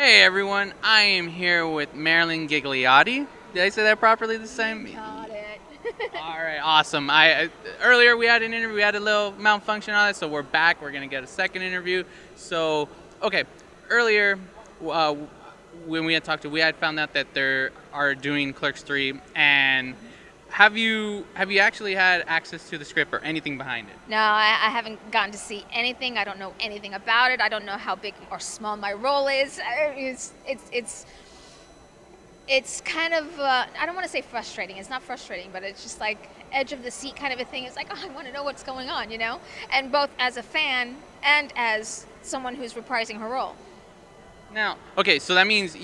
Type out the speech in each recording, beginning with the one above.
Hey everyone, I am here with Marilyn Ghigliotti. Did I say that properly this time? Got it. All right, awesome. Earlier we had an interview, we had a little malfunction on it, so we're back. We're gonna get a second interview. So, okay, earlier uh, when we had found out that they are doing Clerks 3, and have you actually had access to the script or anything behind it? No, I haven't gotten to see anything. I don't know anything about it. I don't know how big or small my role is. It's kind of I don't want to say frustrating. It's not frustrating, but it's just like edge of the seat kind of a thing. It's like, oh, I want to know what's going on, you know? And both as a fan and as someone who's reprising her role. Now, okay, so that means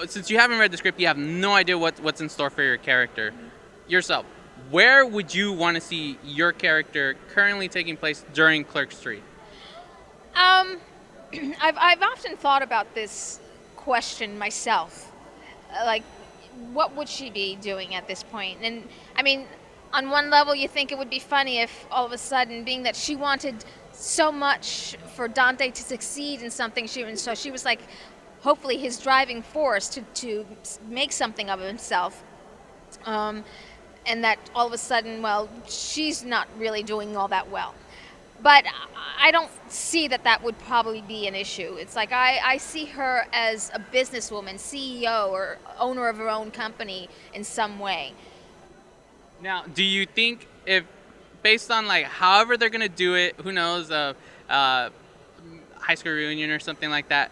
since you haven't read the script, you have no idea what's in store for your character. Yourself, where would you want to see your character currently taking place during Clerks 3? I've often thought about this question myself. Like, what would she be doing at this point? And I mean, on one level, you think it would be funny if all of a sudden, being that she wanted so much for Dante to succeed in something, so she was like, hopefully his driving force to make something of himself. And that all of a sudden, well, she's not really doing all that well. But I don't see that would probably be an issue. It's like I see her as a businesswoman, CEO or owner of her own company in some way. Now, do you think if, based on like however they're gonna do it, who knows, high school reunion or something like that,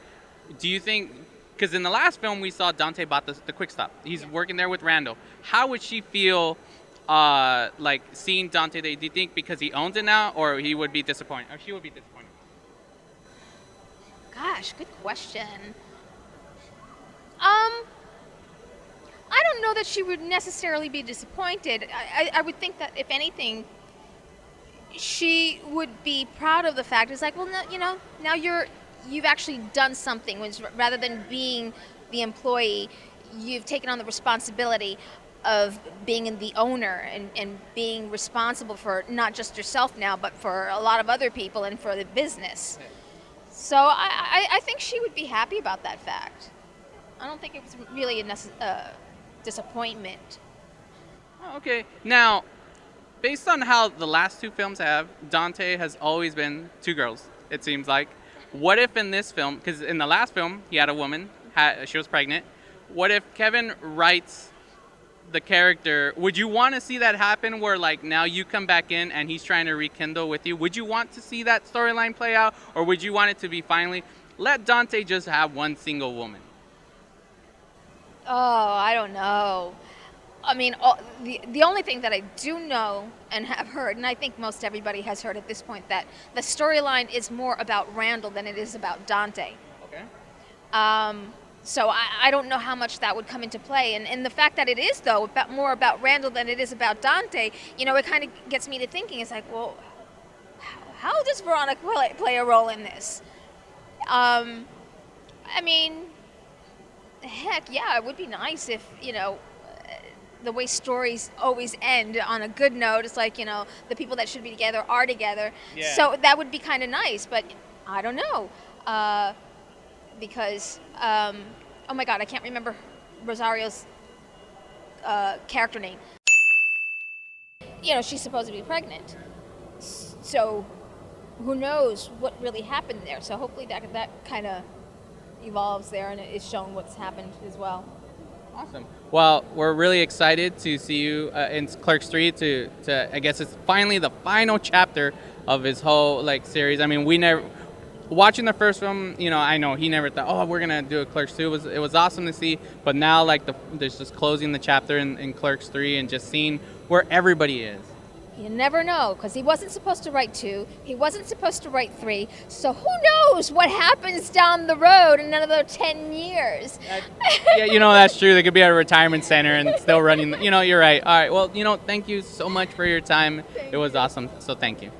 do you think? Because in the last film we saw Dante bought the quick stop. He's working there with Randall. How would she feel, like seeing Dante there? Do you think because he owns it now, or he would be disappointed, or she would be disappointed? Gosh, good question. I don't know that she would necessarily be disappointed. I would think that if anything, she would be proud of the fact. It's like, well, no, you know, now you've actually done something. Rather than being the employee, you've taken on the responsibility of being the owner and being responsible for not just yourself now, but for a lot of other people and for the business. So I think she would be happy about that fact. I don't think it was really a disappointment. Oh, okay. Now, based on how the last two films have, Dante has always been two girls, it seems like. What if in this film, because in the last film he had a woman, she was pregnant. What if Kevin writes the character? Would you want to see that happen where like now you come back in and he's trying to rekindle with you? Would you want to see that storyline play out, or would you want it to be finally let Dante just have one single woman? Oh, I don't know. I mean, the only thing that I do know and have heard, and I think most everybody has heard at this point, that the storyline is more about Randall than it is about Dante. Okay. So I don't know how much that would come into play. And the fact that it is, though, more about Randall than it is about Dante, you know, it kind of gets me to thinking. It's like, well, how does Veronica play a role in this? I mean, heck, yeah, it would be nice if, you know, the way stories always end on a good note. It's like, you know, the people that should be together are together. Yeah. So that would be kind of nice, but I don't know. Because, oh my God, I can't remember Rosario's character name. You know, she's supposed to be pregnant. So who knows what really happened there. So hopefully that kind of evolves there and it is shown what's happened as well. Awesome. Well, we're really excited to see you in Clerks 3. To I guess it's finally the final chapter of his whole like series. I mean, we never watching the first film. You know, I know he never thought, oh, we're gonna do a Clerks 2. It was awesome to see. But now, like there's just closing the chapter in Clerks 3 and just seeing where everybody is. You never know, because he wasn't supposed to write 2. He wasn't supposed to write 3. So who knows what happens down the road in another 10 years? Yeah, you know, that's true. They could be at a retirement center and still running. You know, you're right. All right. Well, you know, thank you so much for your time. It was awesome. So thank you.